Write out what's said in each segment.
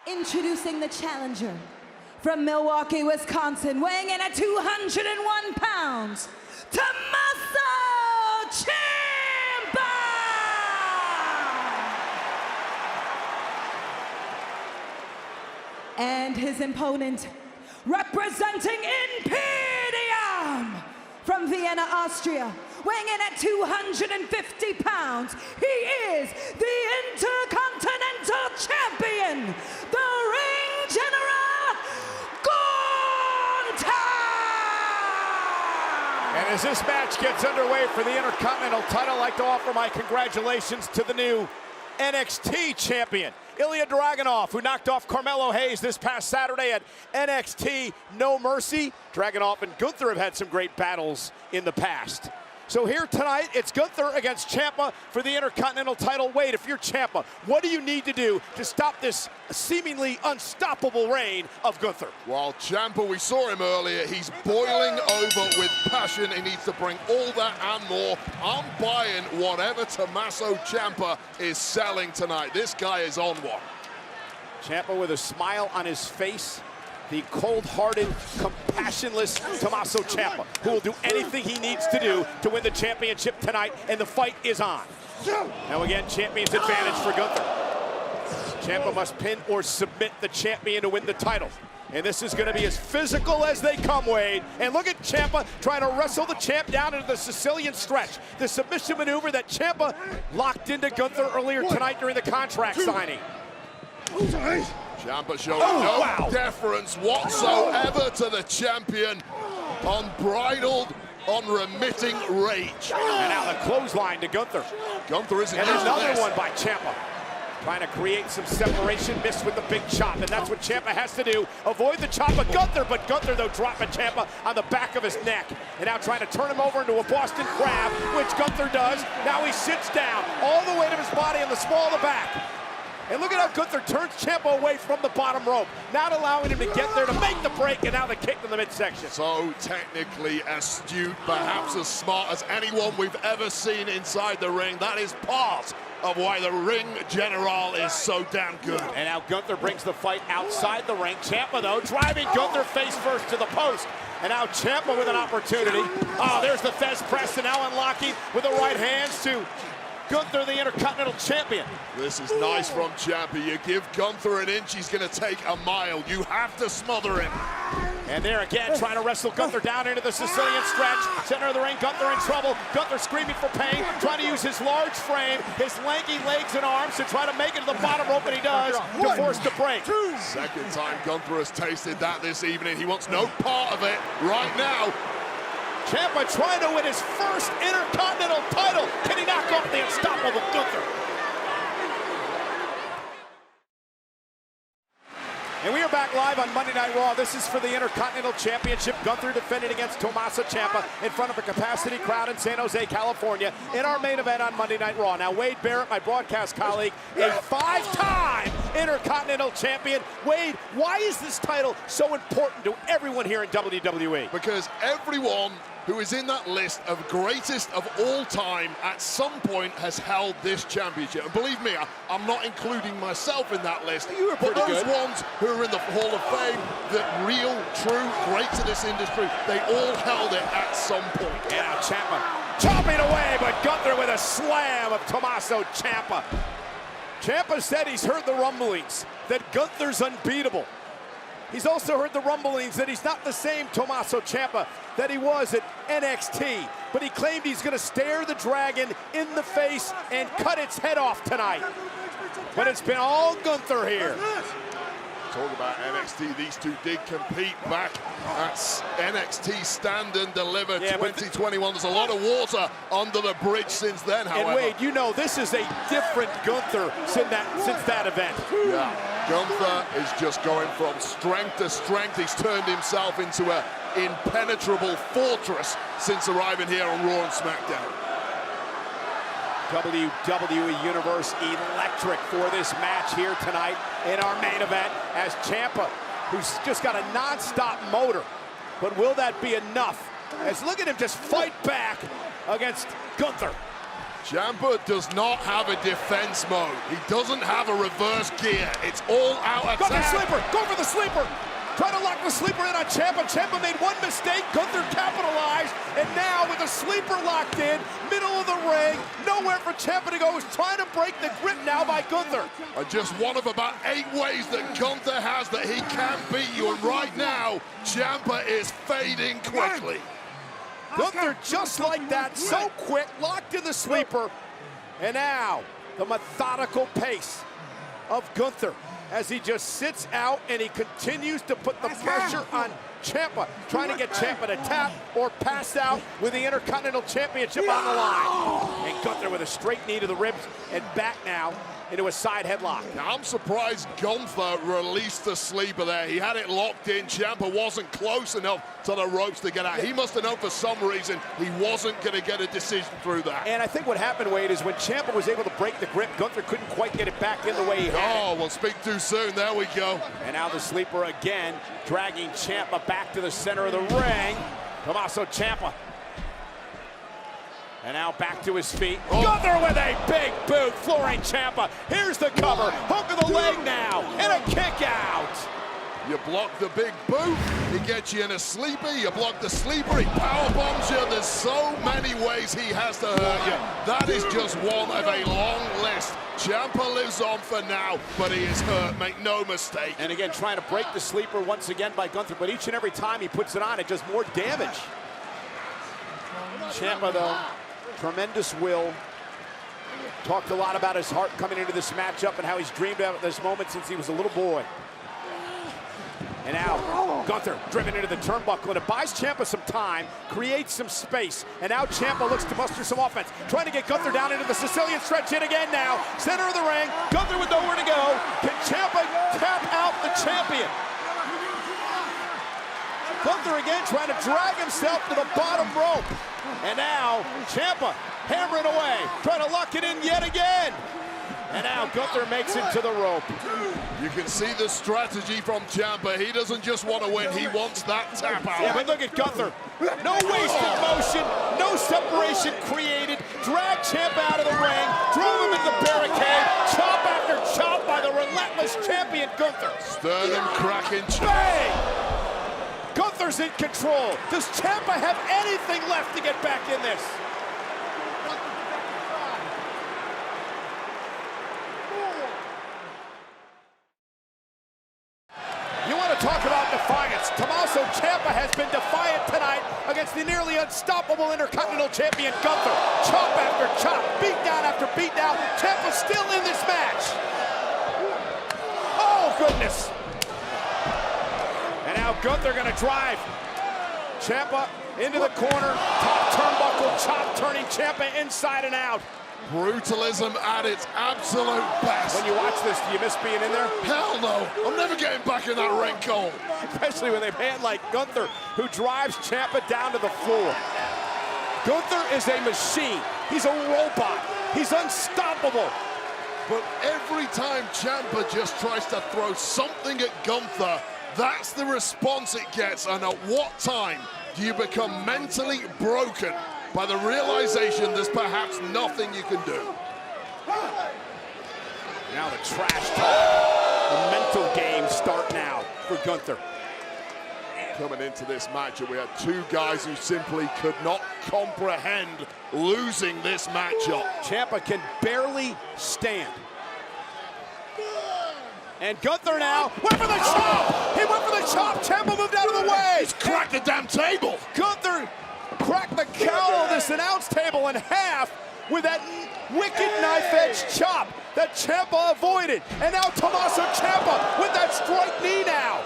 Introducing the challenger from Milwaukee, Wisconsin, weighing in at 201 pounds, Tommaso Ciampa! And his opponent, representing Imperium from Vienna, Austria, weighing in at 250 pounds, he is the Intercontinental Champion, the Ring General, Gunther! And as this match gets underway for the Intercontinental title, I'd like to offer my congratulations to the new NXT champion, Ilya Dragunov, who knocked off Carmelo Hayes this past Saturday at NXT No Mercy. Dragunov and Gunther have had some great battles in the past. So here tonight, it's Gunther against Ciampa for the Intercontinental title. Wade, if you're Ciampa, what do you need to do to stop this seemingly unstoppable reign of Gunther? Well, Ciampa, we saw him earlier. He's boiling over with passion. He needs to bring all that and more. I'm buying whatever Tommaso Ciampa is selling tonight. This guy is on one. Ciampa with a smile on his face. The cold-hearted, compassionless Tommaso Ciampa, who will do anything he needs to do to win the championship tonight, and the fight is on. Now again, champion's advantage for Gunther. Ciampa must pin or submit the champion to win the title. And this is going to be as physical as they come, Wade. And look at Ciampa trying to wrestle the champ down into the Sicilian stretch. The submission maneuver that Ciampa locked into Gunther earlier tonight during the contract signing. Ciampa showing no deference whatsoever to the champion. Unbridled, unremitting rage. And now the clothesline to Gunther. Gunther isn't and used to another this. one by Ciampa. Trying to create some separation, missed with the big chop, and that's what Ciampa has to do. Avoid the chop of Gunther, but Gunther, though, dropping Ciampa on the back of his neck. And now trying to turn him over into a Boston Crab, which Gunther does. Now he sits down, all the weight of his body in the small of the back. And look at how Gunther turns Ciampa away from the bottom rope, not allowing him to get there to make the break, and now the kick to the midsection. So technically astute, perhaps as smart as anyone we've ever seen inside the ring. That is part of why the Ring General is so damn good. And now Gunther brings the fight outside the ring. Ciampa, though, driving Gunther face first to the post. And now Ciampa with an opportunity. Oh, there's the Fez press, and now unlocking with the right hands to Gunther, the Intercontinental Champion. This is nice from Ciampa. You give Gunther an inch, he's going to take a mile. You have to smother him. And there again, trying to wrestle Gunther down into the Sicilian stretch. Center of the ring, Gunther in trouble. Gunther screaming for pain, trying to use his large frame, his lanky legs and arms to try to make it to the bottom rope, and he does, to force the break. Second time Gunther has tasted that this evening. He wants no part of it right now. Ciampa trying to win his first Intercontinental title. Can he knock off the unstoppable Gunther? And we are back live on Monday Night Raw. This is for the Intercontinental Championship. Gunther defending against Tommaso Ciampa in front of a capacity crowd in San Jose, California, in our main event on Monday Night Raw. Now, Wade Barrett, my broadcast colleague, a five-time Intercontinental Champion. Wade, why is this title so important to everyone here in WWE? Because everyone who is in that list of greatest of all time at some point has held this championship. And believe me, I'm not including myself in that list. You were pretty but those good. ones who are in the Hall of Fame, the real, true greats of this industry, they all held it at some point. And now Ciampa chopping away, but Gunther with a slam of Tommaso Ciampa. Ciampa said he's heard the rumblings that Gunther's unbeatable. He's also heard the rumblings that he's not the same Tommaso Ciampa that he was at NXT, but he claimed he's going to stare the dragon in the face and cut its head off tonight. But it's been all Gunther here. Talk about NXT, these two did compete back at NXT Stand and Deliver 2021. There's a lot of water under the bridge since then, however. And Wade, you know this is a different Gunther since that event. Yeah. Gunther is just going from strength to strength. He's turned himself into an impenetrable fortress since arriving here on Raw and SmackDown. WWE Universe electric for this match here tonight in our main event as Ciampa, who's just got a non-stop motor. But will that be enough? As look at him just fight back against Gunther. Ciampa does not have a defense mode. He doesn't have a reverse gear. It's all out attack. Go for the sleeper. Go for the sleeper. Try to lock the sleeper in on Ciampa. Ciampa made one mistake. Gunther capitalized. And now with the sleeper locked in, middle of the ring, nowhere for Ciampa to go. He's trying to break the grip now by Gunther. And just one of about 8 ways that Gunther has that he can beat you. And right now, Ciampa is fading quickly. Gunther just like that, so quick, locked in the sleeper. And now, the methodical pace of Gunther as he just sits out and he continues to put the pressure on Ciampa, trying to get Ciampa to tap or pass out with the Intercontinental Championship on the line. And Gunther with a straight knee to the ribs and back now into a side headlock. Now, I'm surprised Gunther released the sleeper there. He had it locked in. Ciampa wasn't close enough to the ropes to get out. He must have known for some reason he wasn't going to get a decision through that. And I think what happened, Wade, is when Ciampa was able to break the grip, Gunther couldn't quite get it back in the way he had. Oh, well, speak too soon. There we go. And now the sleeper again, dragging Ciampa back to the center of the ring. Tommaso Ciampa. And now back to his feet. Oh. Gunther with a big boot, flooring Ciampa. Here's the cover, hook of the leg now, and a kick out. You block the big boot, he gets you in a sleeper, you block the sleeper, he power bombs you. There's so many ways he has to hurt you. That is just one of a long list. Ciampa lives on for now, but he is hurt, make no mistake. And again, trying to break the sleeper once again by Gunther, but each and every time he puts it on, it does more damage. Ciampa, though, tremendous will. Talked a lot about his heart coming into this matchup and how he's dreamed about this moment since he was a little boy. And now Gunther driven into the turnbuckle, and it buys Ciampa some time, creates some space, and now Ciampa looks to muster some offense, trying to get Gunther down into the Sicilian stretch in again now. Center of the ring, Gunther with nowhere to go. Can Ciampa tap out the champion? Gunther again trying to drag himself to the bottom rope. And now Ciampa hammering away, trying to lock it in yet again. And now Gunther makes it to the rope. You can see the strategy from Ciampa. He doesn't just want to win, he wants that tap out. Yeah, but look at Gunther. No wasted motion, no separation created. Drag Ciampa out of the ring, drove him into the barricade, chop after chop by the relentless champion Gunther. Sternum cracking chop. Bang! Gunther's in control. Does Ciampa have anything left to get back in this? Talk about defiance. Tommaso Ciampa has been defiant tonight against the nearly unstoppable Intercontinental Champion Gunther. Chop after chop, beat down after beat down. Ciampa's still in this match. Oh, goodness. And now Gunther gonna drive Ciampa into the corner. Top turnbuckle chop, turning Ciampa inside and out. Brutalism at its absolute best. When you watch this, do you miss being in there? Hell no. I'm never getting back in that ring, Cole. Especially when they've had like Gunther, who drives Ciampa down to the floor. Gunther is a machine. He's a robot. He's unstoppable. But every time Ciampa just tries to throw something at Gunther, that's the response it gets. And at what time do you become mentally broken by the realization there's perhaps nothing you can do? Now the trash talk, the mental games start now for Gunther. Coming into this match, we had two guys who simply could not comprehend losing this matchup. Ciampa can barely stand. And Gunther now went for the chop! He went for the chop! Ciampa moved out of the way! He's cracked the damn table! Gunther cracked the cowl of this announce table in half with that wicked knife-edge chop that Ciampa avoided. And now Tommaso Ciampa with that strike knee now.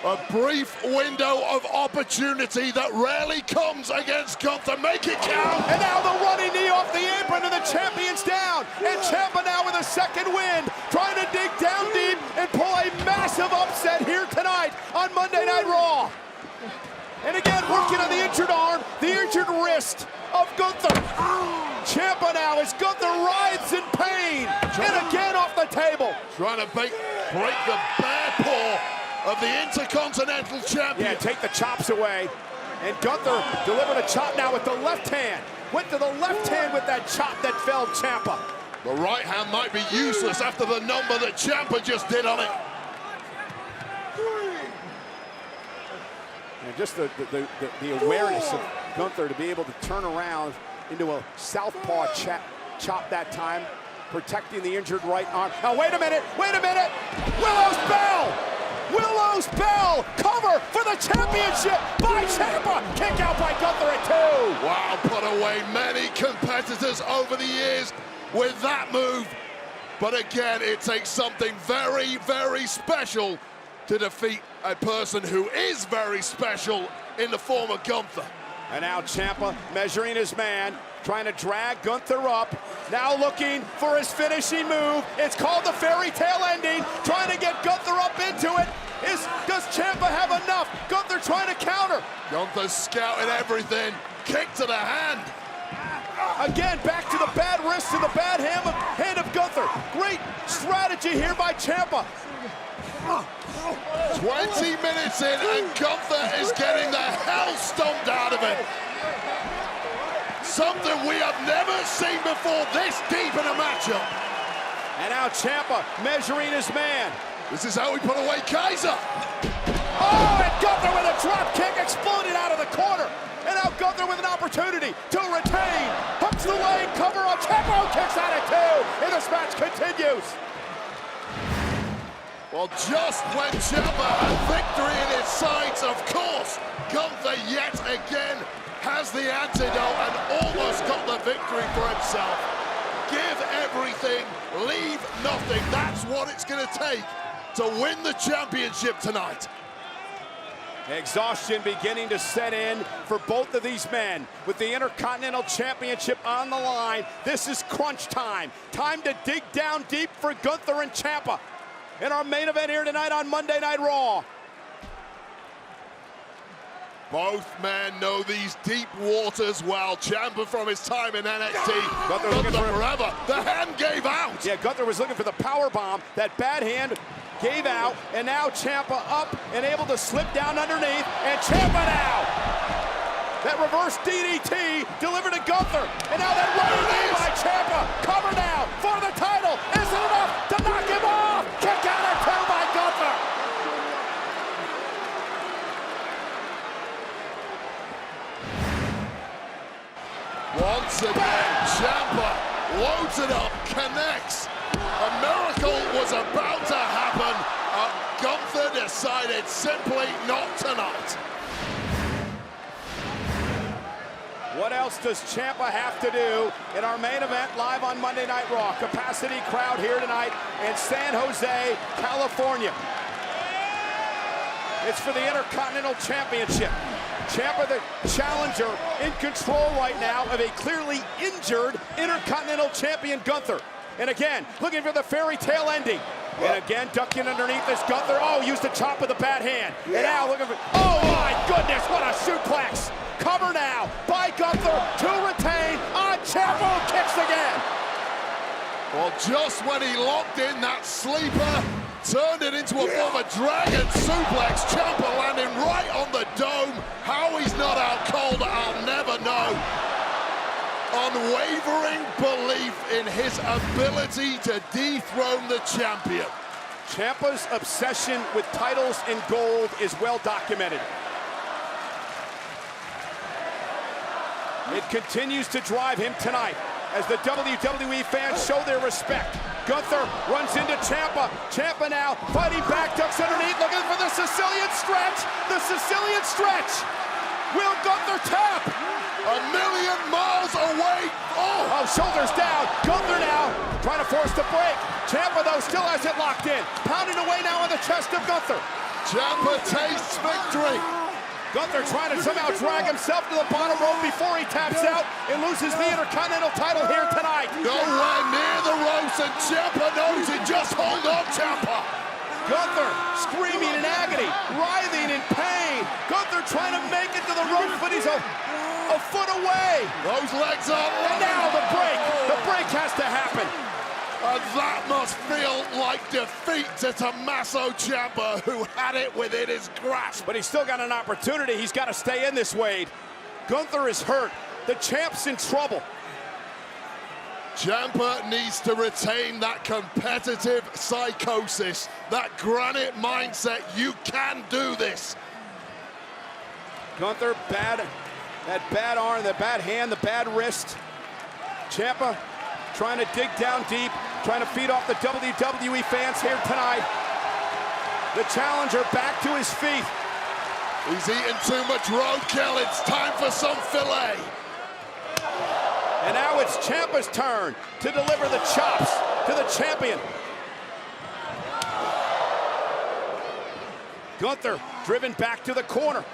A brief window of opportunity that rarely comes against Gunther. Make it count. And now the running knee off the apron and the champion's down. And Ciampa now with a second wind, trying to dig down deep and pull a massive upset here tonight on Monday Night Raw. And again, working on the injured arm, the injured wrist of Gunther. Ciampa now as Gunther writhes in pain. And again off the table. Trying to break the bare paw of the Intercontinental Champion. Yeah, take the chops away. And Gunther delivered a chop now with the left hand. went to the left hand with that chop that felled Ciampa. The right hand might be useless after the number that Ciampa just did on it. And just the awareness of Gunther to be able to turn around into a southpaw chop that time, protecting the injured right arm. Now, wait a minute, Willow's Bell! Willow's Bell, cover for the championship by Ciampa. Kick out by Gunther at 2. Wow, put away many competitors over the years with that move. But again, it takes something very, very special to defeat a person who is very special in the form of Gunther. And now Ciampa measuring his man, trying to drag Gunther up. Now looking for his finishing move. It's called the fairy tale ending. Trying to get Gunther up into it. Does Ciampa have enough? Gunther trying to counter. Gunther's scouting everything. Kick to the hand. Again, back to the bad wrist and the bad hand of Gunther. Great strategy here by Ciampa. 20 minutes in and Gunther is getting the hell stomped out of him. Something we have never seen before this deep in a matchup. And now Ciampa measuring his man. This is how we put away Kaiser. Oh, and Gunther with a drop kick exploded out of the corner. And now Gunther with an opportunity to retain. Hooks the leg, cover on Ciampa, kicks out at 2. And this match continues. Well, just when Ciampa had victory in his sights, of course, Gunther yet again has the antidote and almost got the victory for himself. Give everything, leave nothing. That's what it's going to take to win the championship tonight. Exhaustion beginning to set in for both of these men. With the Intercontinental Championship on the line, this is crunch time. Time to dig down deep for Gunther and Ciampa in our main event here tonight on Monday Night Raw. Both men know these deep waters well. Ciampa from his time in NXT. Gunther looking for forever. The hand gave out. Yeah, Gunther was looking for the power bomb. That bad hand gave out, and now Ciampa up and able to slip down underneath, and Ciampa now. That reverse DDT delivered to Gunther, and now that running knee by Ciampa. Cover now for the title. Is it enough to knock him off? Kick out at 2 by Gunther. Once again, Ciampa loads it up, connects. A miracle was about to happen. Gunther decided simply not tonight. What else does Ciampa have to do in our main event live on Monday Night Raw? Capacity crowd here tonight in San Jose, California. It's for the Intercontinental Championship. Ciampa, the challenger, in control right now of a clearly injured Intercontinental Champion Gunther. And again, looking for the fairy tale ending. And again, ducking underneath this Gunther. Oh, used the chop with a bad hand. And now looking for, oh my goodness, what a suplex. Cover now by Gunther to retain on Ciampa, kicks again. Well, just when he locked in that sleeper, turned it into a form of dragon suplex, Ciampa landing right on the dome. How he's not out cold, I'll never know. Unwavering belief in his ability to dethrone the champion. Ciampa's obsession with titles and gold is well documented. It continues to drive him tonight as the WWE fans show their respect. Gunther runs into Ciampa. Ciampa now fighting back, ducks underneath, looking for the Sicilian stretch. The Sicilian stretch. Will Gunther tap? 1,000,000 miles away. Oh, shoulders down. Gunther now trying to force the break. Ciampa, though, still has it locked in. Pounding away now on the chest of Gunther. Ciampa tastes victory. Gunther trying to somehow drag himself to the bottom rope before he taps out and loses the Intercontinental title here tonight. Nowhere near the ropes, and Ciampa knows it. Just hold on, Ciampa. Gunther screaming in agony, writhing in pain. Gunther trying to make it to the ropes, but he's a foot away. Those legs are long. And now the break. The break has to happen. And that must feel like defeat to Tommaso Ciampa, who had it within his grasp. But he's still got an opportunity. He's got to stay in this, Wade. Gunther is hurt. The champ's in trouble. Ciampa needs to retain that competitive psychosis, that granite mindset. You can do this. Gunther, that bad arm, the bad hand, the bad wrist. Ciampa trying to dig down deep, trying to feed off the WWE fans here tonight. The challenger back to his feet. He's eating too much roadkill. It's time for some filet. And now it's Ciampa's turn to deliver the chops to the champion. Gunther driven back to the corner.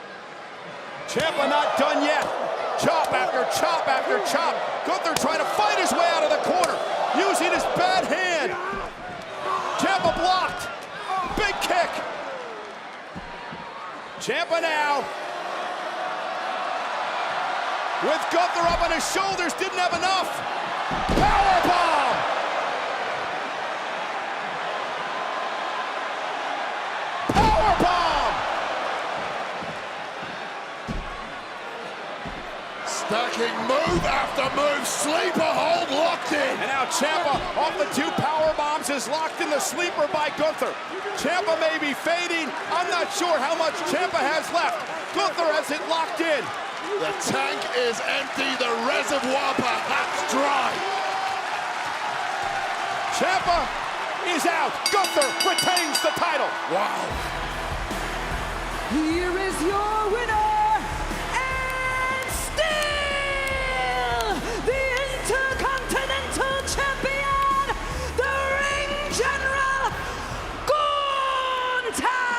Ciampa not done yet. Chop after chop after chop. Gunther trying to fight his way out of the corner, using his bad hand. Ciampa blocked. Big kick. Ciampa now, with Gunther up on his shoulders, didn't have enough. Powerbomb! Powerbomb! Stacking move after move, sleeper hold locked in. And now Ciampa off the 2 power bombs is locked in the sleeper by Gunther. Ciampa may be fading. I'm not sure how much Ciampa has left. Gunther has it locked in. The tank is empty, the reservoir perhaps dry. Ciampa is out. Gunther retains the title. Wow. Here is your winner, and still the Intercontinental Champion, the Ring General, Gunther!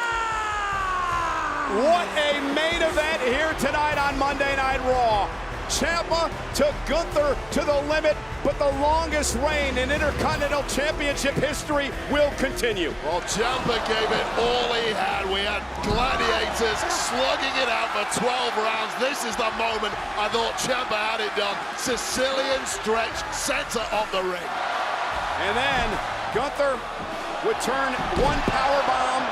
What a main event here tonight on Monday Night Raw. Ciampa took Gunther to the limit, but the longest reign in Intercontinental Championship history will continue. Well, Ciampa gave it all he had. We had gladiators slugging it out for 12 rounds. This is the moment I thought Ciampa had it done. Sicilian stretch, center of the ring. And then Gunther would turn 1 power bomb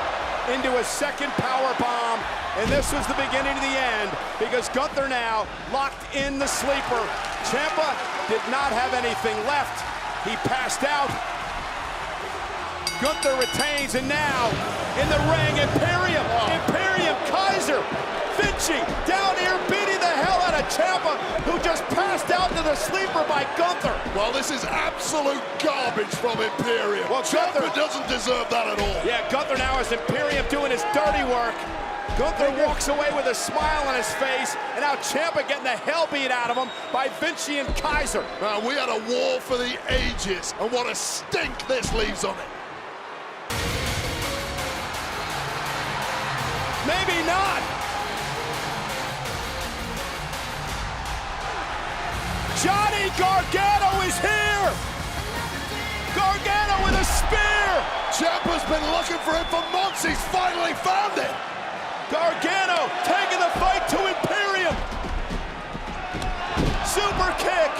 into a 2nd power bomb, and this was the beginning of the end, because Gunther now locked in the sleeper. Ciampa did not have anything left. He passed out. Gunther retains, and now in the ring, Imperium Kaiser, Vinci down here beating the hell out of Ciampa, who just passed out to the sleeper by Gunther. Well, this is absolute garbage from Imperium. Well, Ciampa doesn't deserve that at all. Yeah, Gunther now has Imperium doing his dirty work. Gunther walks away with a smile on his face, and now Ciampa getting the hell beat out of him by Vinci and Kaiser. Man, we had a war for the ages, and what a stink this leaves on it. Maybe not. Johnny Gargano is here. Gargano with a spear. Ciampa's been looking for him for months. He's finally found it. Gargano taking the fight to Imperium. Super kick.